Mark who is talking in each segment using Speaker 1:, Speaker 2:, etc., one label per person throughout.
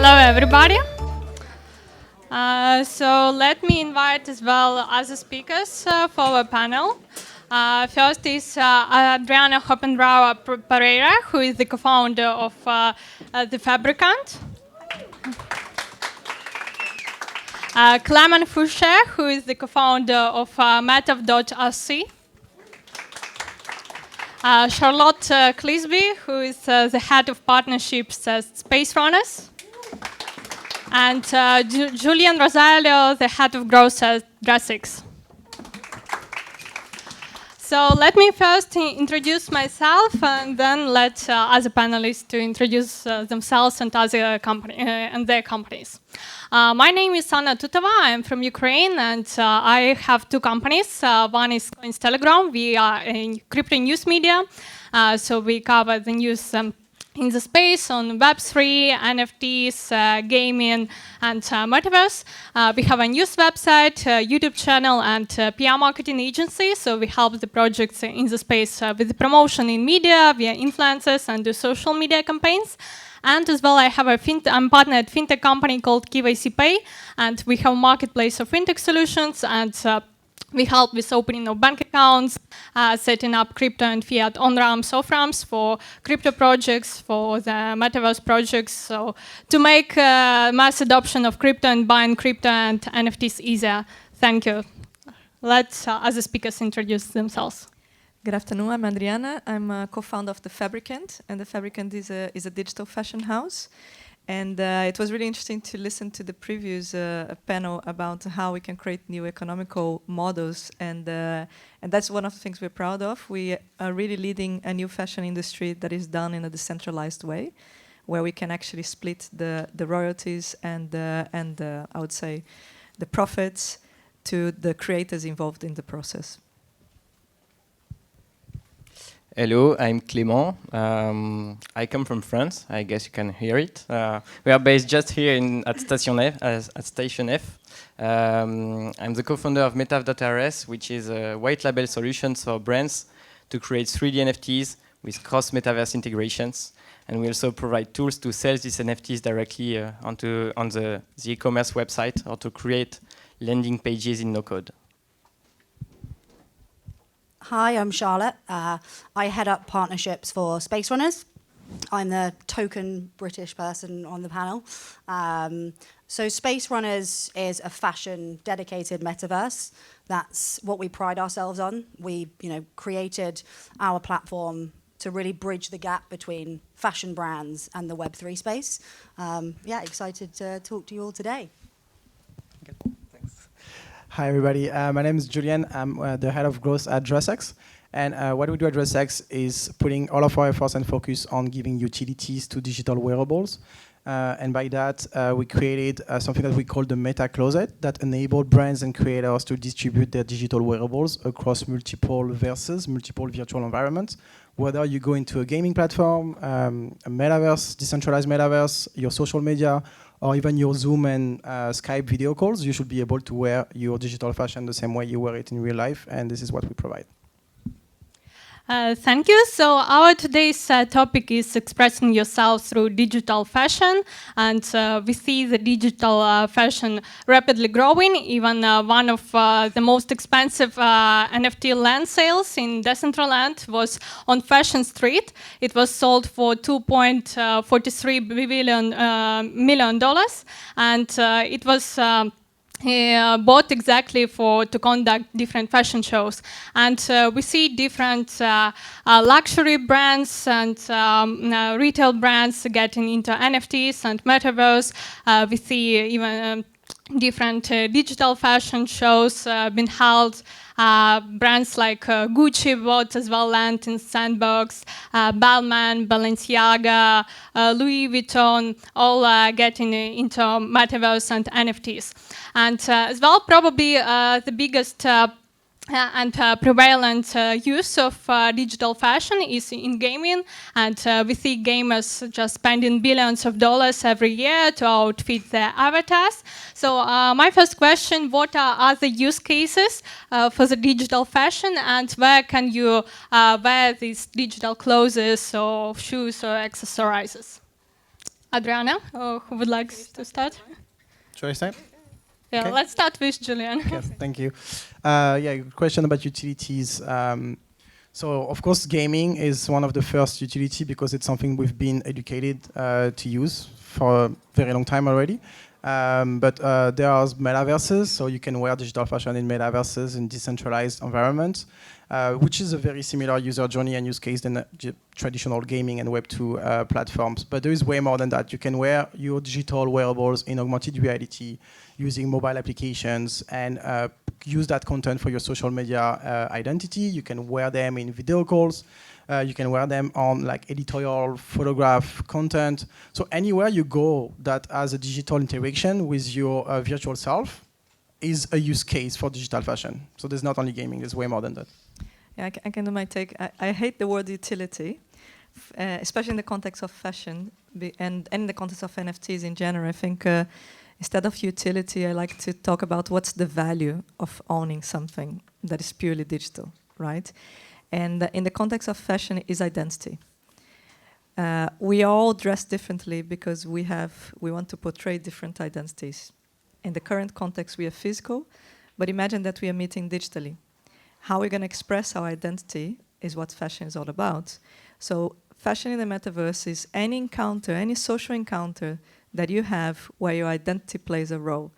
Speaker 1: Hello, everybody. So let me invite as well other speakers for our panel. First is Adriana HOPPENBROUWER-PEREIRA, who is the co-founder of The Fabricant. Clément FOUCHER, who is the co-founder of Metaverse. Charlotte CLISBY, who is the head of partnerships at Space Runners. And Julien ROSILIO, the head of growth at DressX. So let me first introduce myself, and then let other panelists to introduce themselves and other and their companies. My name is Anna TUTOVA. I'm from Ukraine, and I have two companies. One is Telegram. We are a crypto news media, so we cover the news in the space on Web3, NFTs, gaming, and Metaverse. We have a news website, YouTube channel, and PR marketing agency. So we help the projects in the space with the promotion in media via influencers and do social media campaigns. And as well, I'm partner at fintech company called KYC Pay, and we have a marketplace of fintech solutions, and we help with opening of bank accounts, setting up crypto and fiat on-ramps, off-ramps for crypto projects, for the Metaverse projects, so to make mass adoption of crypto and buying crypto and NFTs easier. Thank you. Let other speakers introduce themselves.
Speaker 2: Good afternoon, I'm Adriana. I'm a co-founder of The Fabricant, and The Fabricant is a digital fashion house. And it was really interesting to listen to the previous panel about how we can create new economical models, and that's one of the things we're proud of. We are really leading a new fashion industry that is done in a decentralized way, where we can actually split the royalties and I would say the profits to the creators involved in the process.
Speaker 3: Hello, I'm Clément. I come from France. I guess you can hear it. We are based just here at Station F. I'm the co-founder of Metaverse, which is a white label solution for brands to create 3D NFTs with cross-metaverse integrations. And we also provide tools to sell these NFTs directly on the e-commerce website, or to create landing pages in no-code.
Speaker 4: Hi, I'm Charlotte. I head up partnerships for Space Runners. I'm the token British person on the panel. So Space Runners is a fashion dedicated metaverse. That's what we pride ourselves on. We, created our platform to really bridge the gap between fashion brands and the Web3 space. Excited to talk to you all today.
Speaker 5: Hi, everybody. My name is Julien. I'm the head of growth at DressX. And what we do at DressX is putting all of our efforts and focus on giving utilities to digital wearables. And by that, we created something that we call the Meta Closet that enabled brands and creators to distribute their digital wearables across multiple verses, multiple virtual environments. Whether you go into a gaming platform, a metaverse, decentralized metaverse, your social media, or even your Zoom and Skype video calls, you should be able to wear your digital fashion the same way you wear it in real life, and this is what we provide.
Speaker 1: Thank you. So our today's topic is expressing yourself through digital fashion, and we see the digital fashion rapidly growing. Even one of the most expensive NFT land sales in Decentraland was on Fashion Street. It was sold for $2.43 million, and it was bought exactly to conduct different fashion shows. And we see different luxury brands and retail brands getting into NFTs and Metaverse. We see even different digital fashion shows being held. Brands like Gucci bought as well land in Sandbox, Balmain, Balenciaga, Louis Vuitton, all getting into Metaverse and NFTs. And as well, probably the biggest and prevalent use of digital fashion is in gaming, and we see gamers just spending billions of dollars every year to outfit their avatars. So my first question, what are other use cases for the digital fashion, and where can you wear these digital clothes or shoes or accessories? Adriana, who would like to start?
Speaker 5: Should I start?
Speaker 1: Yeah,
Speaker 5: Okay.
Speaker 1: let's start with Julien.
Speaker 5: Yes, thank you. Yeah, good question about utilities. So, of course, gaming is one of the first utility because it's something we've been educated to use for a very long time already. But there are metaverses, so you can wear digital fashion in metaverses in decentralized environments, which is a very similar user journey and use case than traditional gaming and Web2 platforms. But there is way more than that. You can wear your digital wearables in augmented reality using mobile applications and use that content for your social media identity. You can wear them in video calls. You can wear them on like editorial photograph content. So anywhere you go that has a digital interaction with your virtual self is a use case for digital fashion. So there's not only gaming, there's way more than that.
Speaker 2: Yeah, I can do my take. I hate the word utility, especially in the context of fashion and in the context of NFTs in general. I think instead of utility, I like to talk about what's the value of owning something that is purely digital, right? And in the context of fashion is identity. We all dress differently because we want to portray different identities. In the current context, we are physical, but imagine that we are meeting digitally. How we're going to express our identity is what fashion is all about. So fashion in the metaverse is any encounter, any social encounter that you have where your identity plays a role.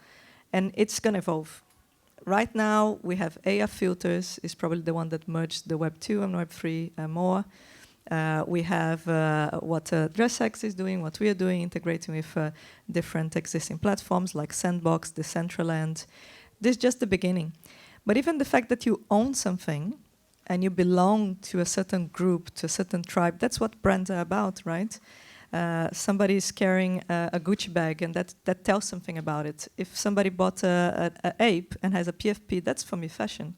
Speaker 2: And it's going to evolve. Right now, we have AR filters, is probably the one that merged the Web 2 and Web 3 more. We have what DressX is doing, what we are doing, integrating with different existing platforms like Sandbox, Decentraland. This is just the beginning. But even the fact that you own something and you belong to a certain group, to a certain tribe, that's what brands are about, right? Somebody is carrying a Gucci bag and that tells something about it. If somebody bought an ape and has a PFP, that's for me fashion.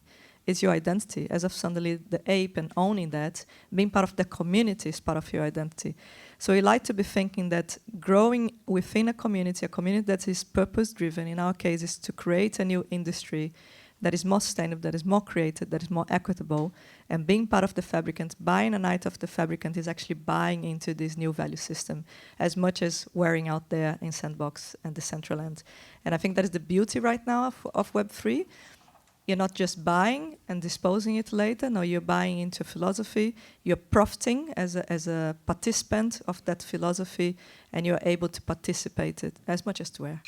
Speaker 2: It's your identity. As of suddenly the ape and owning that, being part of the community is part of your identity. So we like to be thinking that growing within a community that is purpose-driven, in our case, is to create a new industry that is more sustainable, that is more creative, that is more equitable, and being part of the fabricant, buying a night of the fabricant is actually buying into this new value system as much as wearing out there in Sandbox and Decentraland. And I think that is the beauty right now of Web3. You're not just buying and disposing it later, no, you're buying into philosophy, you're profiting as a participant of that philosophy, and you're able to participate it as much as to wear.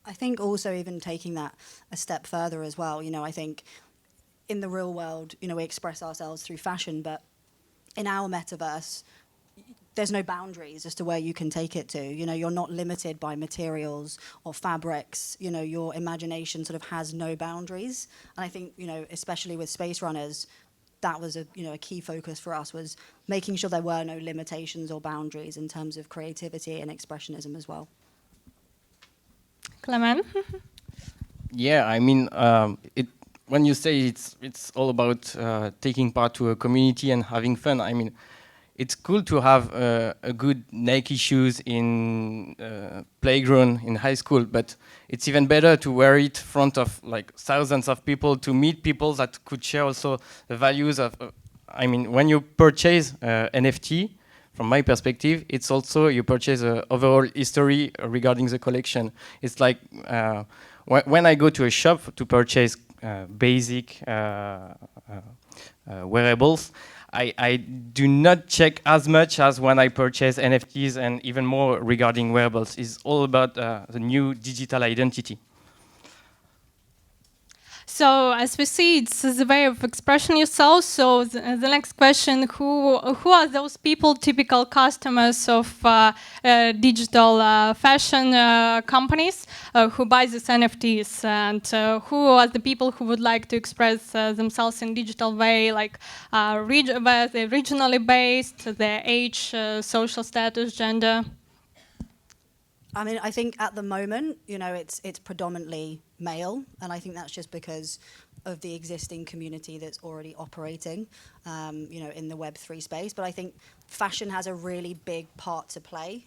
Speaker 4: I think also even taking that a step further as well, I think in the real world, we express ourselves through fashion, but in our metaverse, there's no boundaries as to where you can take it to. You're not limited by materials or fabrics. Your imagination sort of has no boundaries. And I think, especially with Space Runners, that was a key focus for us, was making sure there were no limitations or boundaries in terms of creativity and expressionism as well.
Speaker 1: Clément?
Speaker 3: Yeah, I mean, when you say it's all about taking part to a community and having fun, I mean, it's cool to have a good Nike shoes in playground in high school, but it's even better to wear it in front of like thousands of people, to meet people that could share also the values of, I mean, when you purchase NFT, from my perspective, it's also you purchase an overall history regarding the collection. It's like when I go to a shop to purchase basic wearables, I do not check as much as when I purchase NFTs, and even more regarding wearables. It's all about the new digital identity.
Speaker 1: So as we see, it's the way of expressing yourself. So the next question, who are those people, typical customers of digital fashion companies who buy these NFTs? And who are the people who would like to express themselves in digital way, like where they're regionally based, their age, social status, gender?
Speaker 4: I mean, I think at the moment, it's predominantly male, and I think that's just because of the existing community that's already operating, in the Web3 space. But I think fashion has a really big part to play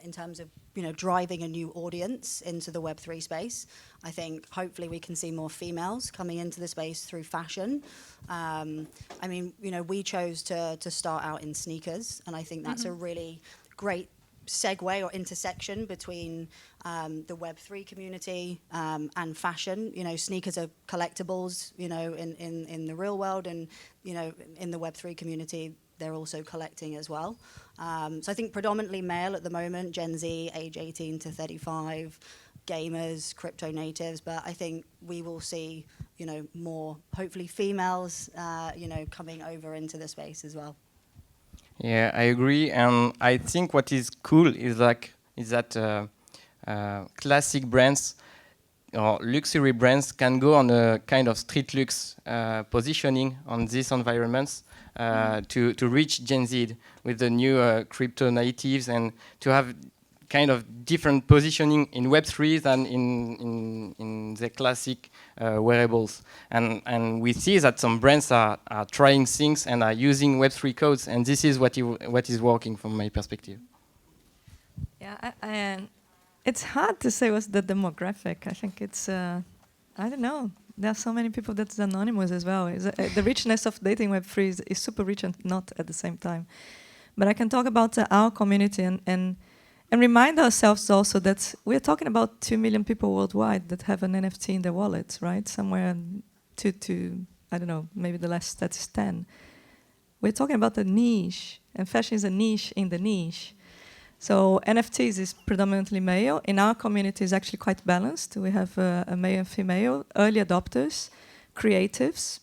Speaker 4: in terms of, driving a new audience into the Web3 space. I think hopefully we can see more females coming into the space through fashion. I mean, we chose to start out in sneakers, and I think that's a really great segue or intersection between the Web3 community and fashion. You know, sneakers are collectibles, you know, in the real world, and, you know, in the Web3 community, they're also collecting as well. So I think predominantly male at the moment, Gen Z, age 18 to 35, gamers, crypto natives, but I think we will see, you know, more, hopefully females, you know, coming over into the space as well.
Speaker 3: Yeah, I agree, and I think what is cool is that classic brands or luxury brands can go on a kind of street luxe positioning on these environments to reach Gen Z with the new crypto natives, and to have kind of different positioning in Web3 than in the classic wearables. And we see that some brands are trying things and are using Web3 codes, and this is what is working from my perspective.
Speaker 2: Yeah, and it's hard to say what's the demographic. I think it's, I don't know. There are so many people that's anonymous as well. The richness of dating Web3 is super rich and not at the same time. But I can talk about our community and remind ourselves also that we're talking about 2 million people worldwide that have an NFT in their wallet, right? Somewhere to I don't know, maybe the last stat is 10. We're talking about a niche, and fashion is a niche in the niche. So NFTs is predominantly male. In our community is actually quite balanced. We have a male and female, early adopters, creatives,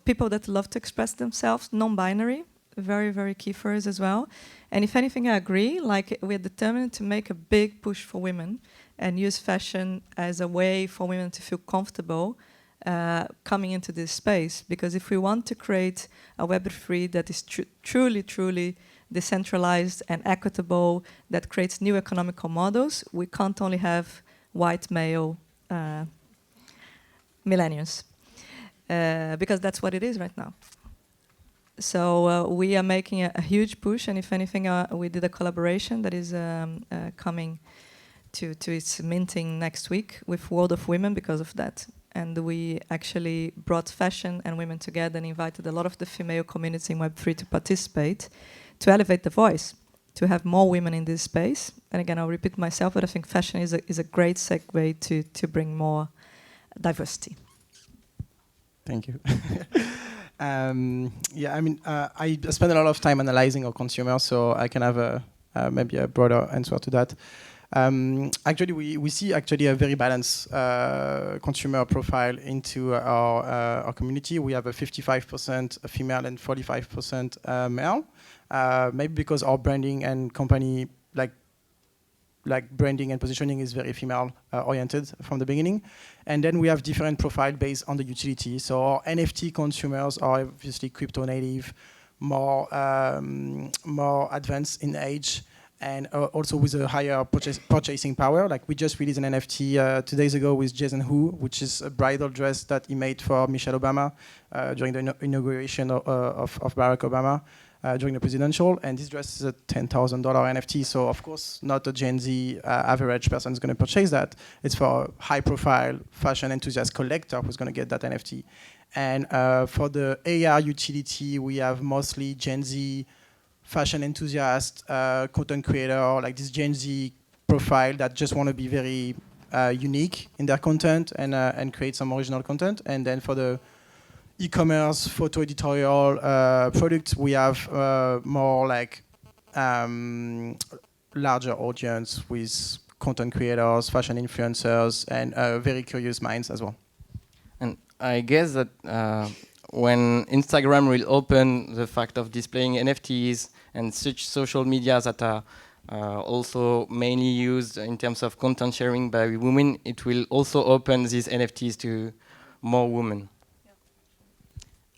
Speaker 2: people that love to express themselves, non-binary, very, very key for us as well. And if anything, I agree, like we're determined to make a big push for women and use fashion as a way for women to feel comfortable coming into this space. Because if we want to create a Web3 that is truly, truly decentralized and equitable, that creates new economical models, we can't only have white male millennials. Because that's what it is right now. So we are making a huge push, and if anything, we did a collaboration that is coming to its minting next week with World of Women because of that. And we actually brought fashion and women together and invited a lot of the female community in Web3 to participate, to elevate the voice, to have more women in this space. And again, I'll repeat myself, but I think fashion is a great segue to bring more diversity.
Speaker 5: Thank you. Yeah, I mean, I spend a lot of time analyzing our consumers, so I can have maybe a broader answer to that. Actually, we see actually a very balanced consumer profile into our community. We have a 55% female and 45% male. Maybe because our branding and company like branding and positioning is very female oriented from the beginning. And then we have different profile based on the utility. So our NFT consumers are obviously crypto native, more advanced in age, and also with a higher purchasing power. Like we just released an NFT 2 days ago with Jason Hu, which is a bridal dress that he made for Michelle Obama during the inauguration of Barack Obama. During the presidential, and this dress is a $10,000 NFT, so of course not a Gen Z average person is going to purchase that. It's for a high-profile fashion enthusiast collector who's going to get that NFT. And for the AR utility, we have mostly Gen Z fashion enthusiast, content creator, like this Gen Z profile that just want to be very unique in their content and create some original content. And then for the e-commerce, photo editorial products, we have more like larger audience with content creators, fashion influencers, and very curious minds as well.
Speaker 3: And I guess that when Instagram will open the fact of displaying NFTs and such social media that are also mainly used in terms of content sharing by women, it will also open these NFTs to more women.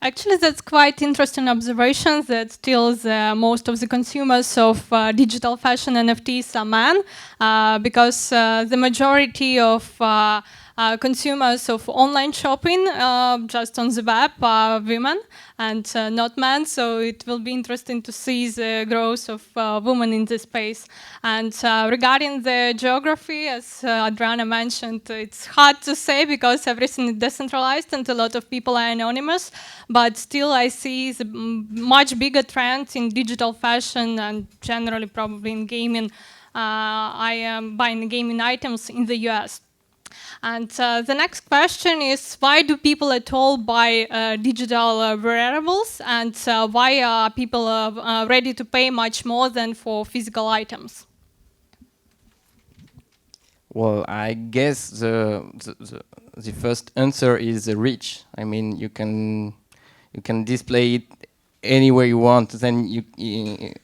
Speaker 1: Actually, that's quite interesting observation that still most of the consumers of digital fashion NFTs are men, because the majority of consumers of online shopping just on the web are women and not men. So it will be interesting to see the growth of women in this space. And regarding the geography, as Adriana mentioned, it's hard to say because everything is decentralized and a lot of people are anonymous. But still, I see the much bigger trend in digital fashion and generally probably in gaming. I am buying gaming items in the US. And the next question is, why do people at all buy digital wearables, and why are people ready to pay much more than for physical items?
Speaker 3: Well, I guess the first answer is the reach. I mean, you can display it anywhere you want. Then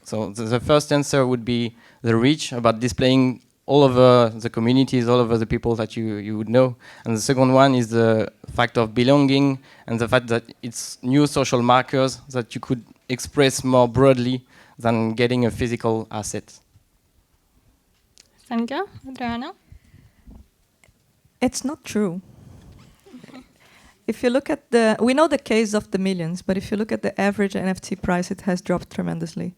Speaker 3: so the first answer would be the reach, about displaying all over the communities, all over the people that you would know. And the second one is the fact of belonging and the fact that it's new social markers that you could express more broadly than getting a physical asset.
Speaker 1: Thank you, Adriana.
Speaker 2: It's not true. If you look at we know the case of the millions, but if you look at the average NFT price, it has dropped tremendously.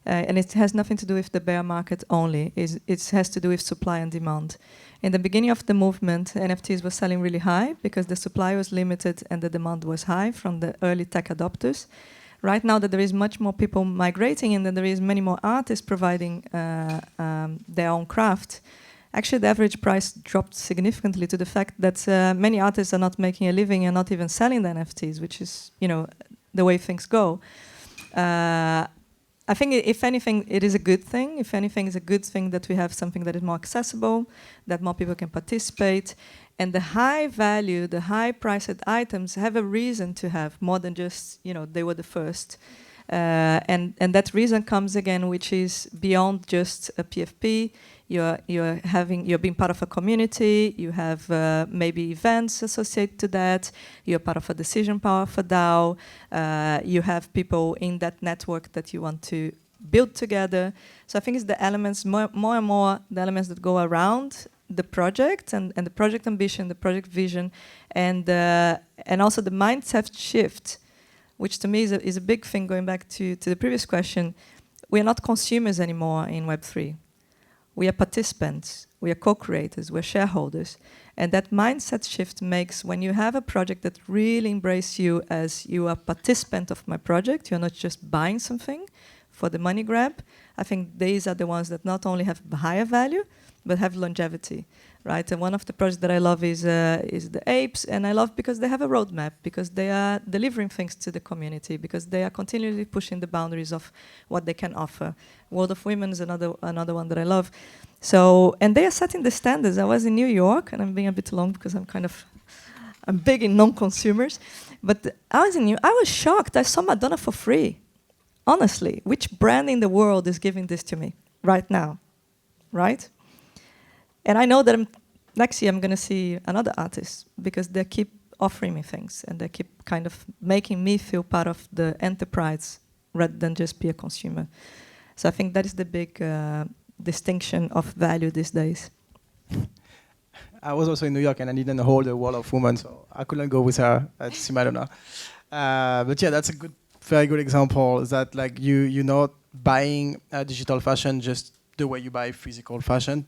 Speaker 2: And it has nothing to do with the bear market only. It has to do with supply and demand. In the beginning of the movement, NFTs were selling really high because the supply was limited and the demand was high from the early tech adopters. Right now that there is much more people migrating and that there is many more artists providing their own craft, actually the average price dropped significantly to the fact that many artists are not making a living and not even selling the NFTs, which is, you know, the way things go. I think if anything, it is a good thing. If anything, it's a good thing that we have something that is more accessible, that more people can participate. And the high value, the high priced items have a reason to have more than just, you know, they were the first. And that reason comes again, which is beyond just a PFP. You're being part of a community. You have maybe events associated to that. You're part of a decision power for DAO. You have people in that network that you want to build together. So I think it's the elements, more and more the elements that go around the project and the project ambition, the project vision, and also the mindset shift, which to me is a big thing. Going back to the previous question, we are not consumers anymore in Web3. We are participants, we are co-creators, we're shareholders. And that mindset shift makes, when you have a project that really embraces you as you are a participant of my project, you're not just buying something for the money grab. I think these are the ones that not only have higher value, but have longevity, right? And one of the projects that I love is the apes, and I love because they have a roadmap, because they are delivering things to the community, because they are continually pushing the boundaries of what they can offer. World of Women is another one that I love. So, and they are setting the standards. I was in New York, and I'm being a bit long because I'm big in non-consumers, but I was shocked. I saw Madonna for free. Honestly, which brand in the world is giving this to me right now, right? And I know that next year I'm going to see another artist because they keep offering me things and they keep kind of making me feel part of the enterprise rather than just be a consumer. So I think that is the big distinction of value these days.
Speaker 5: I was also in New York and I didn't hold a World of Women, so I couldn't go with her at see Madonna. But yeah, that's a very good example. That like you're not buying digital fashion just the way you buy physical fashion.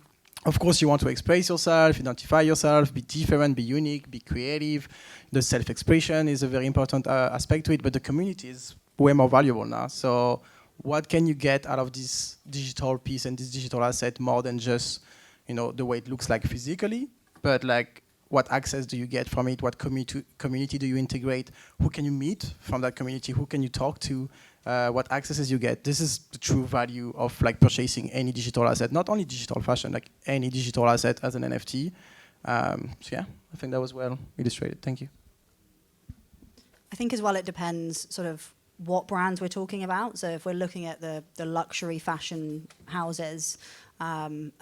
Speaker 5: Of course, you want to express yourself, identify yourself, be different, be unique, be creative. The self-expression is a very important aspect to it, but the community is way more valuable now. So what can you get out of this digital piece and this digital asset more than just, you know, the way it looks like physically, but like what access do you get from it? What community do you integrate? Who can you meet from that community? Who can you talk to? What accesses you get? This is the true value of like purchasing any digital asset, not only digital fashion, like any digital asset as an NFT. So yeah, I think that was well illustrated. Thank you.
Speaker 4: I think as well it depends sort of what brands we're talking about. So if we're looking at the luxury fashion houses and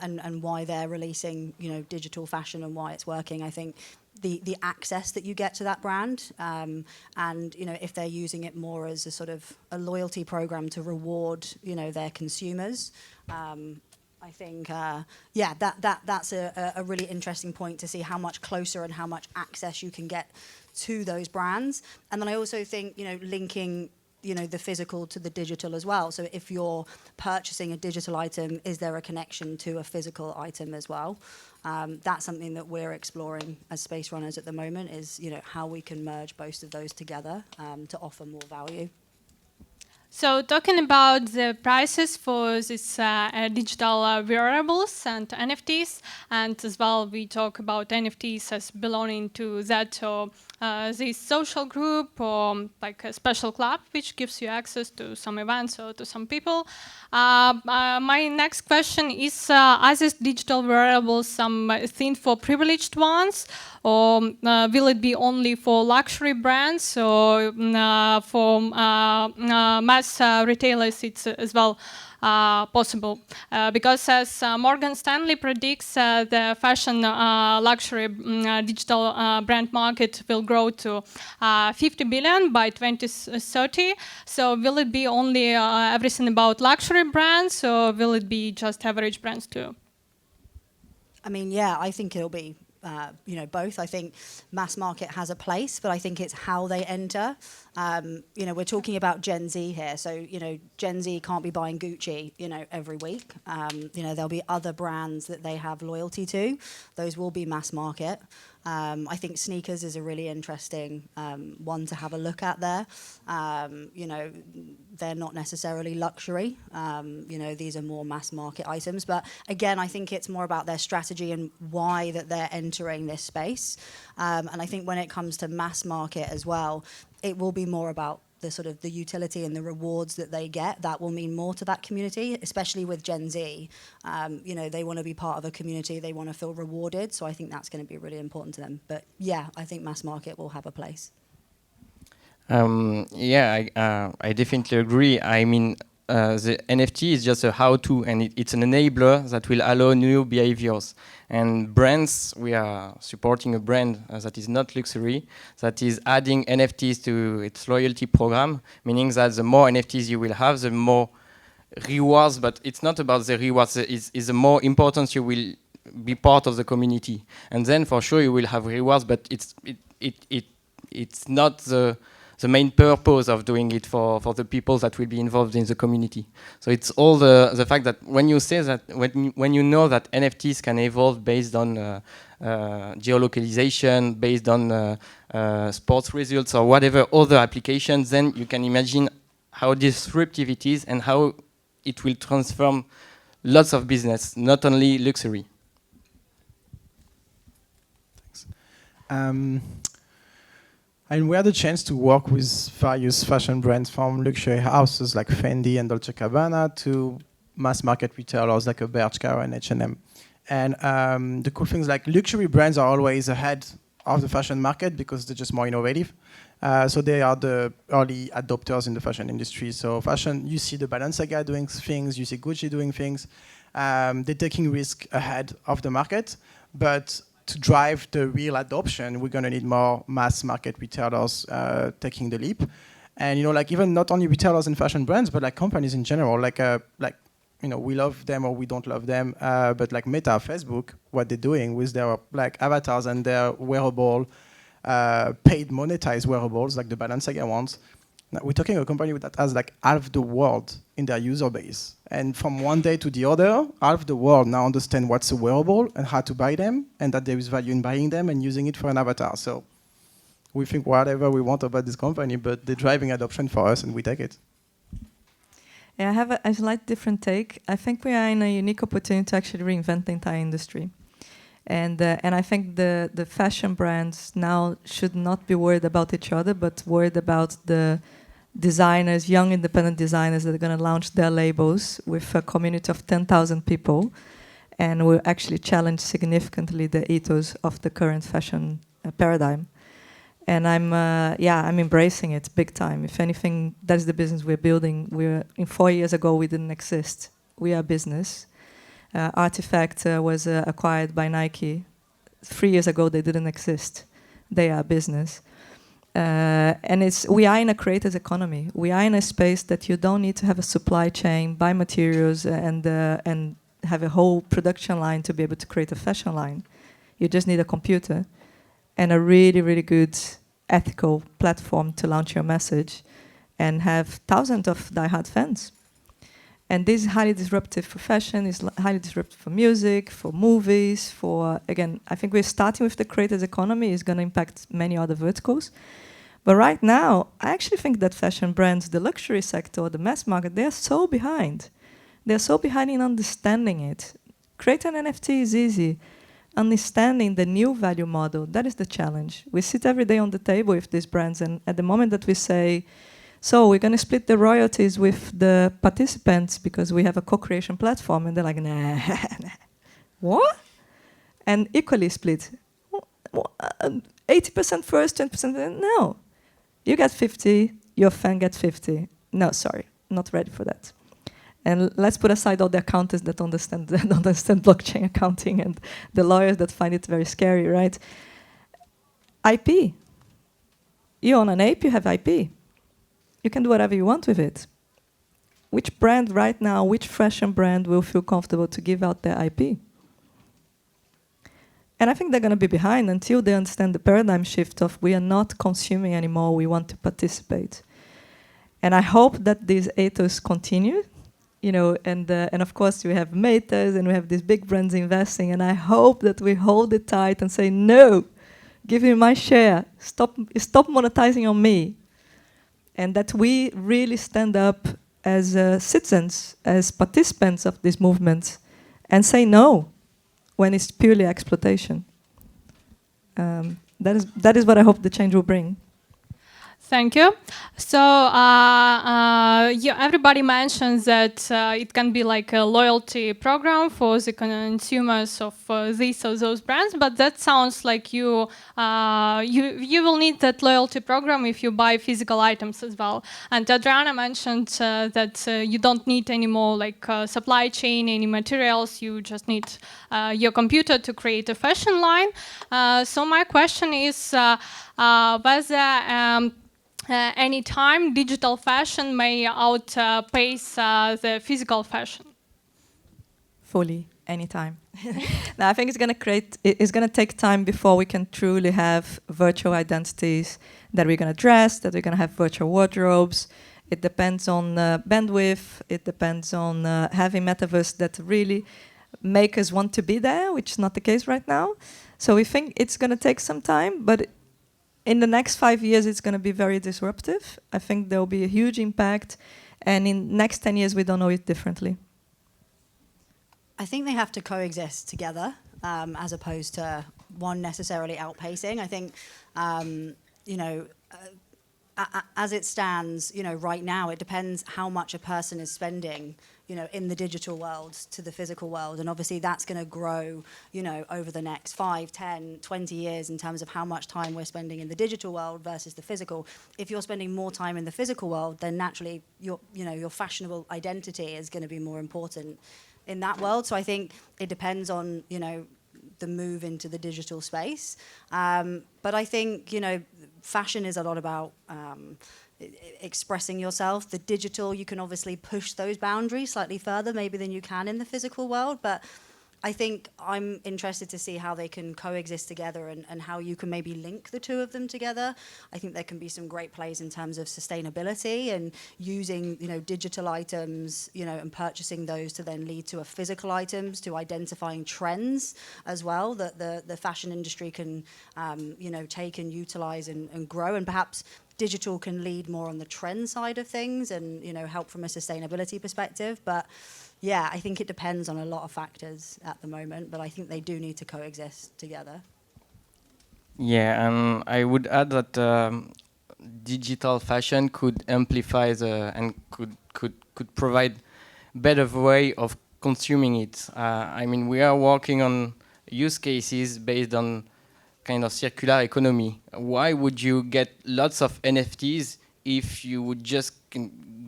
Speaker 4: why they're releasing, you know, digital fashion and why it's working, I think the access that you get to that brand and, you know, if they're using it more as a sort of a loyalty program to reward, you know, their consumers, I think, that's a really interesting point to see how much closer and how much access you can get to those brands. And then I also think, linking, the physical to the digital as well. So if you're purchasing a digital item, is there a connection to a physical item as well? That's something that we're exploring as Space Runners at the moment is, how we can merge both of those together to offer more value.
Speaker 1: So talking about the prices for these digital wearables and NFTs, and as well we talk about NFTs as belonging to that this social group or like a special club which gives you access to some events or to some people. My next question is, are these digital wearables something for privileged ones, or will it be only for luxury brands, or for mass retailers it's as well possible? Because as Morgan Stanley predicts, the fashion luxury digital brand market will grow to 50 billion by 2030. So will it be only everything about luxury brands, or will it be just average brands too?
Speaker 4: I mean, yeah, I think it'll be both. I think mass market has a place, but I think it's how they enter. We're talking about Gen Z here, so Gen Z can't be buying Gucci, every week. There'll be other brands that they have loyalty to. Those will be mass market. I think sneakers is a really interesting one to have a look at there. They're not necessarily luxury. These are more mass market items. But again, I think it's more about their strategy and why that they're entering this space. And I think when it comes to mass market as well, it will be more about the sort of the utility and the rewards that they get. That will mean more to that community, especially with Gen Z. They want to be part of a community. They want to feel rewarded. So I think that's going to be really important to them. But yeah, I think mass market will have a place.
Speaker 3: I definitely agree. I mean, the NFT is just a how-to, and it's an enabler that will allow new behaviors. And brands, we are supporting a brand that is not luxury, that is adding NFTs to its loyalty program, meaning that the more NFTs you will have, the more rewards, but it's not about the rewards, it's the more importance you will be part of the community. And then for sure you will have rewards, but it's not the main purpose of doing it for the people that will be involved in the community. So it's all the fact that when you say that, when you know that NFTs can evolve based on geolocalization, based on sports results or whatever other applications, then you can imagine how disruptive it is and how it will transform lots of business, not only luxury.
Speaker 5: Thanks. And we had the chance to work with various fashion brands, from luxury houses like Fendi and Dolce & Gabbana to mass market retailers like a Bershka and H&M. And the cool things, like luxury brands are always ahead of the fashion market because they're just more innovative. So they are the early adopters in the fashion industry. So fashion, you see the Balenciaga doing things, you see Gucci doing things. They're taking risk ahead of the market, but to drive the real adoption, we're going to need more mass market retailers taking the leap. And even not only retailers and fashion brands, but like companies in general, we love them or we don't love them, but like Meta, Facebook, what they're doing with their like avatars and their wearable, paid monetized wearables, like the Balenciaga ones. Now, we're talking a company that has like half the world in their user base. And from one day to the other, half the world now understand what's a wearable and how to buy them, and that there is value in buying them and using it for an avatar. So we think whatever we want about this company, but they're driving adoption for us and we take it.
Speaker 2: Yeah, I have a slight different take. I think we are in a unique opportunity to actually reinvent the entire industry. And I think the fashion brands now should not be worried about each other, but worried about the designers, young independent designers that are going to launch their labels with a community of 10,000 people, and will actually challenge significantly the ethos of the current fashion paradigm. And I'm embracing it big time. If anything, that's the business we're building. In 4 years ago, we didn't exist. We are business. Artifact was acquired by Nike. 3 years ago, they didn't exist. They are business. And we are in a creators economy. We are in a space that you don't need to have a supply chain, buy materials, and have a whole production line to be able to create a fashion line. You just need a computer and a really, really good ethical platform to launch your message and have thousands of diehard fans. And this is highly disruptive for fashion, it's highly disruptive for music, for movies, for, again, I think we're starting with the creators economy, it's going to impact many other verticals. But right now, I actually think that fashion brands, the luxury sector, the mass market, they're so behind. They're so behind in understanding it. Creating an NFT is easy. Understanding the new value model, that is the challenge. We sit every day on the table with these brands, and at the moment that we say, so we're going to split the royalties with the participants because we have a co-creation platform, and they're like, nah, what? And equally split. 80% first, 20% no. You get 50, your fan gets 50. No, sorry, not ready for that. And let's put aside all the accountants that understand blockchain accounting and the lawyers that find it very scary, right? IP. You own an ape, you have IP. You can do whatever you want with it. Which brand right now, which fashion brand will feel comfortable to give out their IP? And I think they're going to be behind until they understand the paradigm shift of we are not consuming anymore, we want to participate. And I hope that these ethos continue, you know, and of course we have Metas and we have these big brands investing, and I hope that we hold it tight and say, no, give me my share, stop monetizing on me. And that we really stand up as citizens, as participants of this movement, and say no when it's purely exploitation. That is what I hope the change will bring.
Speaker 1: Thank you. So everybody mentions that it can be like a loyalty program for the consumers of these or those brands, but that sounds like you will need that loyalty program if you buy physical items as well. And Adriana mentioned that you don't need any more like supply chain, any materials. You just need your computer to create a fashion line. So my question is whether any time digital fashion may outpace the physical fashion?
Speaker 2: Fully, anytime. Now, I think it's going to take time before we can truly have virtual identities that we're going to dress, that we're going to have virtual wardrobes. It depends on bandwidth. It depends on having Metaverse that really make us want to be there, which is not the case right now. So we think it's going to take some time, but in the next 5 years, it's going to be very disruptive. I think there will be a huge impact, and in the next 10 years, we don't know it differently.
Speaker 4: I think they have to coexist together, as opposed to one necessarily outpacing. I think, you know, as it stands, you know, right now, it depends how much a person is spending, you know, in the digital world to the physical world. And obviously that's going to grow, you know, over the next 5, 10, 20 years in terms of how much time we're spending in the digital world versus the physical. If you're spending more time in the physical world, then naturally your fashionable identity is going to be more important in that world. So I think it depends on, you know, the move into the digital space. But I think, you know, fashion is a lot about expressing yourself. The digital, you can obviously push those boundaries slightly further maybe than you can in the physical world, but I think I'm interested to see how they can coexist together and how you can maybe link the two of them together. I think there can be some great plays in terms of sustainability and using, you know, digital items, you know, and purchasing those to then lead to a physical items, to identifying trends as well that the fashion industry can, you know, take and utilize and grow, and perhaps digital can lead more on the trend side of things and, you know, help from a sustainability perspective. But yeah, I think it depends on a lot of factors at the moment, but I think they do need to coexist together.
Speaker 3: Yeah, and I would add that digital fashion could amplify and could provide better way of consuming it. I mean, we are working on use cases based on kind of circular economy. Why would you get lots of NFTs if you would just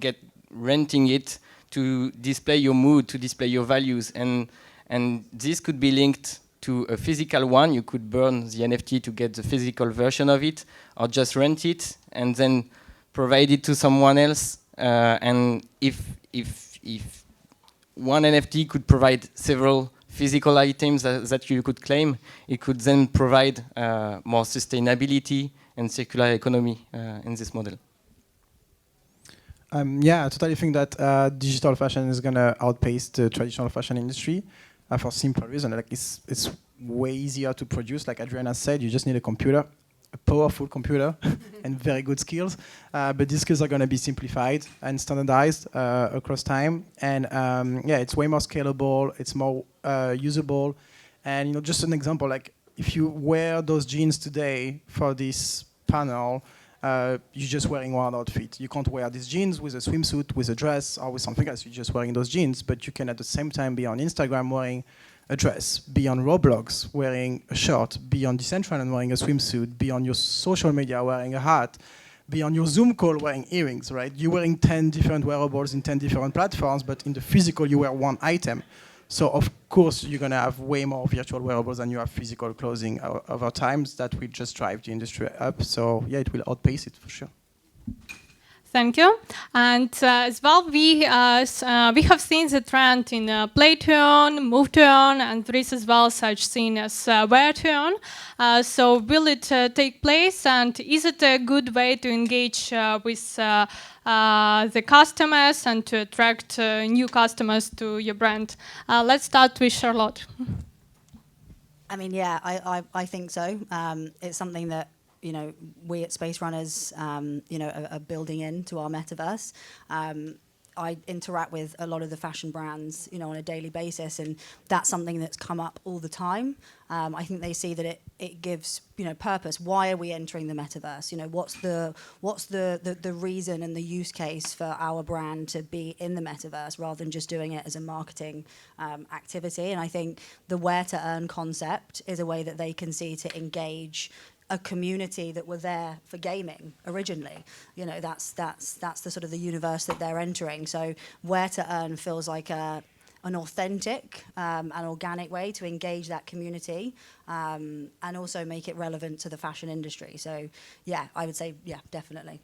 Speaker 3: get renting it to display your mood, to display your values? And this could be linked to a physical one. You could burn the NFT to get the physical version of it, or just rent it and then provide it to someone else. And if one NFT could provide several physical items that you could claim. It could then provide more sustainability and circular economy in this model.
Speaker 5: Yeah, I totally think that digital fashion is going to outpace the traditional fashion industry for simple reason. Like it's way easier to produce. Like Adriana said, you just need a computer, a powerful computer, and very good skills. But these skills are going to be simplified and standardized across time. And yeah, it's way more scalable. It's more usable. And just an example, like if you wear those jeans today for this panel, you're just wearing one outfit. You can't wear these jeans with a swimsuit, with a dress, or with something else. You're just wearing those jeans, but you can at the same time be on Instagram wearing a dress, be on Roblox wearing a shirt, be on Decentraland wearing a swimsuit, be on your social media wearing a hat, be on your Zoom call wearing earrings, right? You're wearing 10 different wearables in 10 different platforms, but in the physical you wear one item. So of course you're going to have way more virtual wearables than you have physical clothing over time. That will just drive the industry up. So yeah, it will outpace it for sure.
Speaker 1: Thank you. And as well, we have seen the trend in play to earn, move to earn, and there is as well such thing as wear to earn. So will it take place, and is it a good way to engage with the customers and to attract new customers to your brand? Let's start with Charlotte.
Speaker 4: I mean, yeah, I think so. It's something that we at Space Runners, are building into our metaverse. I interact with a lot of the fashion brands, on a daily basis, and that's something that's come up all the time. I think they see that it gives, purpose. Why are we entering the metaverse? What's the reason and the use case for our brand to be in the metaverse rather than just doing it as a marketing activity? And I think the where to earn concept is a way that they can see to engage a community that were there for gaming originally. That's the sort of the universe that they're entering. So where to earn feels like an authentic and organic way to engage that community and also make it relevant to the fashion industry. So yeah, I would say, yeah, definitely.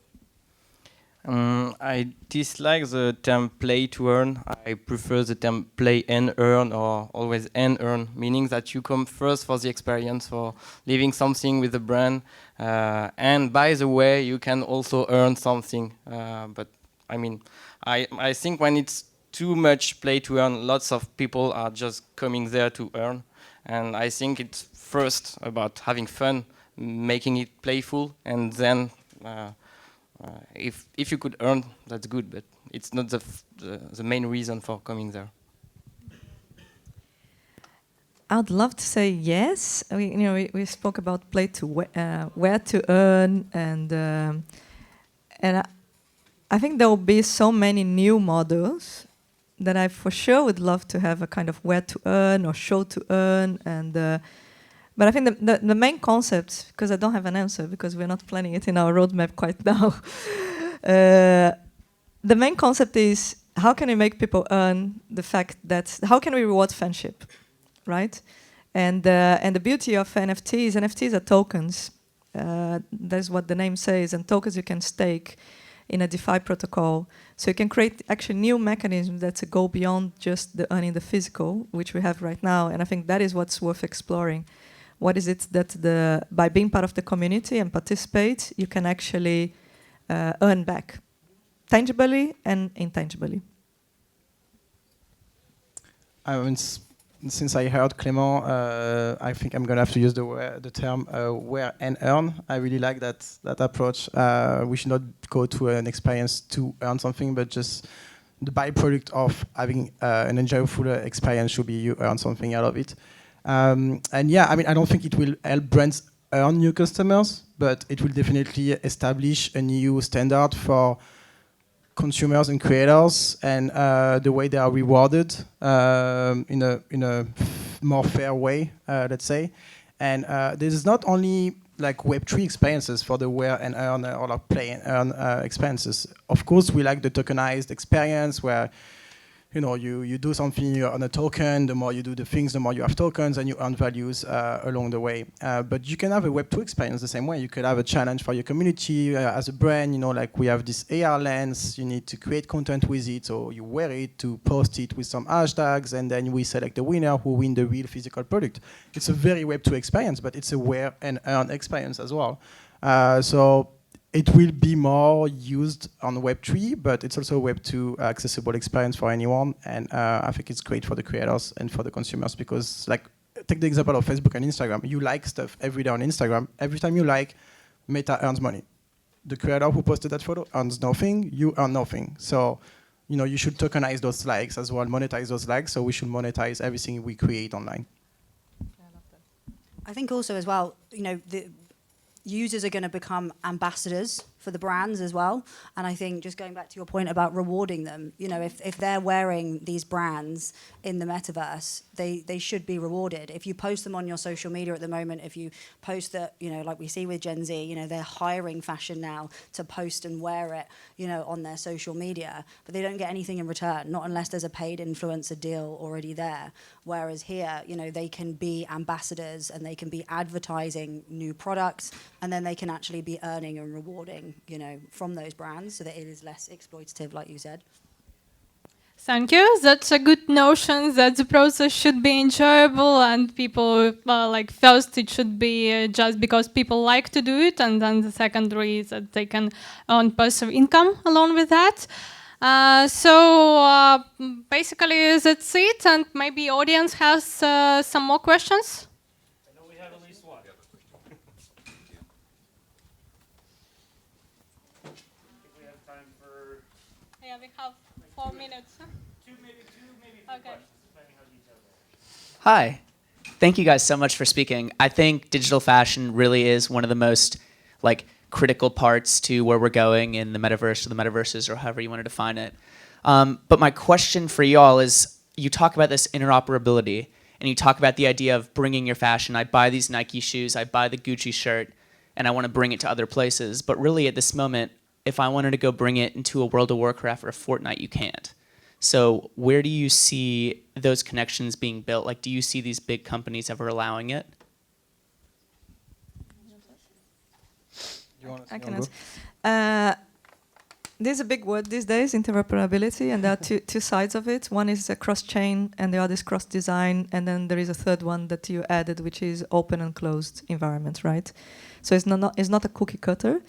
Speaker 3: I dislike the term play to earn. I prefer the term play and earn, or always and earn, meaning that you come first for the experience, for living something with the brand. And by the way, you can also earn something. But I mean, I think when it's too much play to earn, lots of people are just coming there to earn. And I think it's first about having fun, making it playful, and then if you could earn, that's good, but it's not the main reason for coming there.
Speaker 2: I'd love to say yes. We spoke about play to where to earn, and I think there will be so many new models that I for sure would love to have a kind of where to earn or show to earn, and. But I think the main concept, because I don't have an answer, because we're not planning it in our roadmap quite now, the main concept is how can we make people earn the fact that, how can we reward friendship, right? And the beauty of NFTs are tokens. That's what the name says, and tokens you can stake in a DeFi protocol. So you can create actually new mechanisms that go beyond just the earning the physical, which we have right now, and I think that is what's worth exploring. What is it that by being part of the community and participate, you can actually earn back, tangibly and intangibly?
Speaker 5: Since I heard Clément, I think I'm going to have to use the term wear and earn. I really like that approach. We should not go to an experience to earn something, but just the byproduct of having an enjoyable experience should be you earn something out of it. And yeah, I mean, I don't think it will help brands earn new customers, but it will definitely establish a new standard for consumers and creators, and the way they are rewarded in a more fair way, let's say. And this is not only like Web3 experiences for the wear and earn or like play and earn experiences. Of course, we like the tokenized experience where you know, you do something on a token, the more you do the things, the more you have tokens and you earn values along the way. But you can have a Web2 experience the same way. You could have a challenge for your community as a brand, you know, like we have this AR lens, you need to create content with it, so you wear it to post it with some hashtags, and then we select the winner who win the real physical product. It's a very Web2 experience, but it's a wear and earn experience as well. So it will be more used on Web3, but it's also a Web2 accessible experience for anyone. And I think it's great for the creators and for the consumers because, like, take the example of Facebook and Instagram. You like stuff every day on Instagram. Every time you like, Meta earns money. The creator who posted that photo earns nothing, you earn nothing. So, you know, you should tokenize those likes as well, monetize those likes. So we should monetize everything we create online.
Speaker 4: I think also as well, you know, the users are going to become ambassadors for the brands as well. And I think just going back to your point about rewarding them, you know, if they're wearing these brands in the metaverse, they should be rewarded. If you post them on your social media at the moment, if you post that, you know, like we see with Gen Z, you know, they're hiring fashion now to post and wear it, you know, on their social media, but they don't get anything in return, not unless there's a paid influencer deal already there. Whereas here, you know, they can be ambassadors and they can be advertising new products, and then they can actually be earning and rewarding, you know, from those brands, so that it is less exploitative, like you said.
Speaker 1: Thank you. That's a good notion that the process should be enjoyable and people, like, first it should be just because people like to do it, and then the secondary is that they can earn passive income along with that. So basically that's it, and maybe audience has some more questions.
Speaker 6: I know we have at least one. If we have time for
Speaker 1: Yeah, we have 4 minutes.
Speaker 6: two, maybe
Speaker 1: Okay.
Speaker 6: questions, depending how detailed they are.
Speaker 7: Hi. Thank you guys so much for speaking. I think digital fashion really is one of the most critical parts to where we're going in the metaverse or the metaverses or however you want to define it. But my question for y'all is, you talk about this interoperability and you talk about the idea of bringing your fashion. I buy these Nike shoes, I buy the Gucci shirt, and I want to bring it to other places. But really at this moment, if I wanted to go bring it into a World of Warcraft or a Fortnite, you can't. So where do you see those connections being built? Like, do you see these big companies ever allowing it?
Speaker 2: I can answer. There's a big word these days, interoperability, and there are two sides of it. One is a cross-chain, and the other is cross-design, and then there is a third one that you added, which is open and closed environment, right? So it's not a cookie cutter.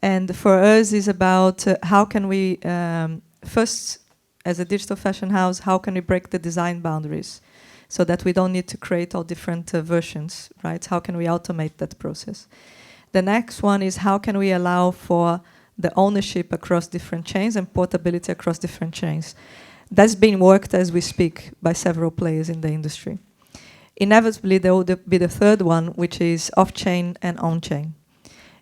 Speaker 2: And for us, it's about how can we, first, as a digital fashion house, how can we break the design boundaries so that we don't need to create all different versions, right? How can we automate that process? The next one is how can we allow for the ownership across different chains and portability across different chains. That's being worked as we speak by several players in the industry. Inevitably, there will be the third one, which is off-chain and on-chain.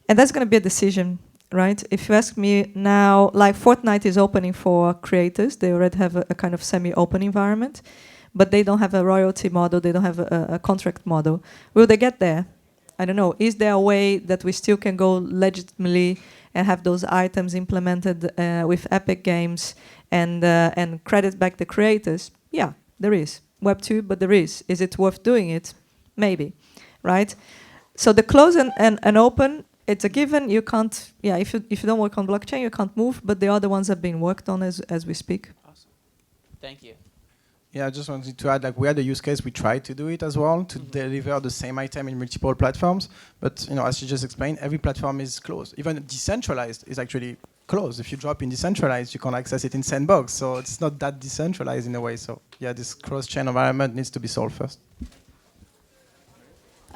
Speaker 2: And that's going to be a decision, right? If you ask me now, like Fortnite is opening for creators. They already have a kind of semi-open environment, but they don't have a royalty model. They don't have a contract model. Will they get there? I don't know. Is there a way that we still can go legitimately and have those items implemented with Epic Games and credit back the creators? Yeah, there is. Web2, but there is. Is it worth doing it? Maybe, right? So the close and open, it's a given. You can't, if you don't work on blockchain, you can't move, but the other ones have been worked on as we speak.
Speaker 7: Awesome. Thank you.
Speaker 5: Yeah, I just wanted to add, like, we had a use case, we tried to do it as well, to deliver the same item in multiple platforms. But, you know, as you just explained, every platform is closed. Even decentralized is actually closed. If you drop in decentralized, you can't access it in Sandbox. So it's not that decentralized in a way. So, yeah, this cross-chain environment needs to be solved first.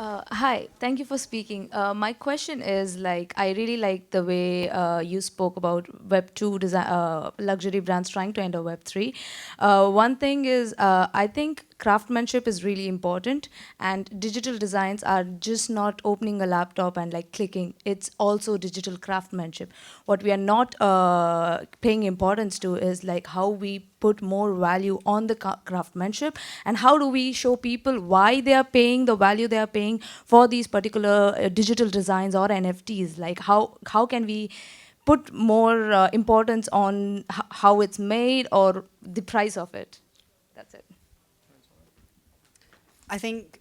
Speaker 8: Hi, thank you for speaking. My question is, I really like the way you spoke about Web2 design, luxury brands trying to enter Web3. One thing is, I think craftsmanship is really important, and digital designs are just not opening a laptop and clicking. It's also digital craftsmanship. What we are not paying importance to is how we put more value on the craftsmanship, and how do we show people why they are paying the value they are paying for these particular digital designs or NFTs. How can we put more importance on how it's made or the price of it? That's it.
Speaker 4: I think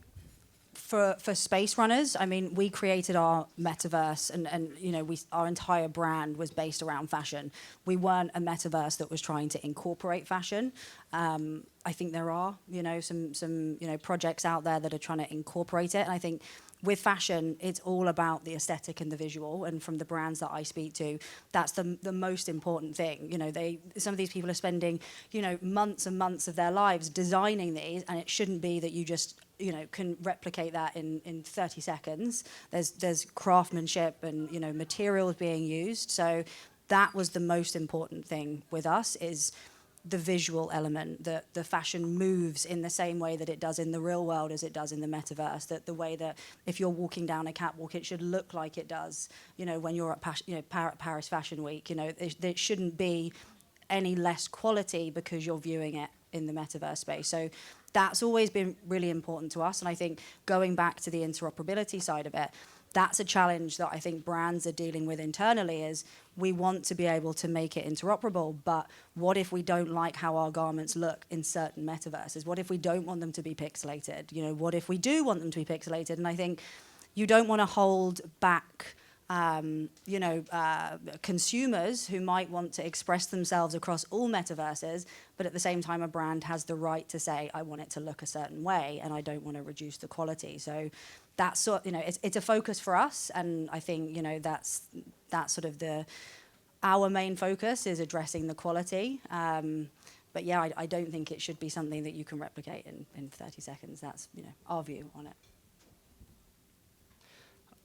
Speaker 4: for space runners, I mean, we created our metaverse, and you know, our entire brand was based around fashion. We weren't a metaverse that was trying to incorporate fashion. I think there are, you know, some you know, projects out there that are trying to incorporate it, and I think with fashion, it's all about the aesthetic and the visual. And from the brands that I speak to, that's the most important thing. You know, some of these people are spending, you know, months and months of their lives designing these, and it shouldn't be that you just, you know, can replicate that in 30 seconds. There's craftsmanship and, you know, materials being used. So that was the most important thing with us, is the visual element, that the fashion moves in the same way that it does in the real world as it does in the metaverse, that the way that if you're walking down a catwalk, it should look like it does, you know, when you're at Paris Fashion Week. You know, it shouldn't be any less quality because you're viewing it in the metaverse space. So that's always been really important to us. And I think going back to the interoperability side of it, that's a challenge that I think brands are dealing with internally, is we want to be able to make it interoperable, but what if we don't like how our garments look in certain metaverses? What if we don't want them to be pixelated? You know, what if we do want them to be pixelated? And I think you don't want to hold back you know, consumers who might want to express themselves across all metaverses, but at the same time, a brand has the right to say, I want it to look a certain way, and I don't want to reduce the quality. So that's sort, you know, it's a focus for us, and I think, you know, that's sort of our main focus, is addressing the quality. But yeah, I don't think it should be something that you can replicate in 30 seconds. That's, you know, our view on it.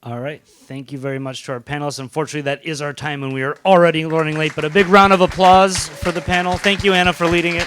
Speaker 6: All right. Thank you very much to our panelists. Unfortunately, that is our time, and we are already running late, but a big round of applause for the panel. Thank you, Anna, for leading it.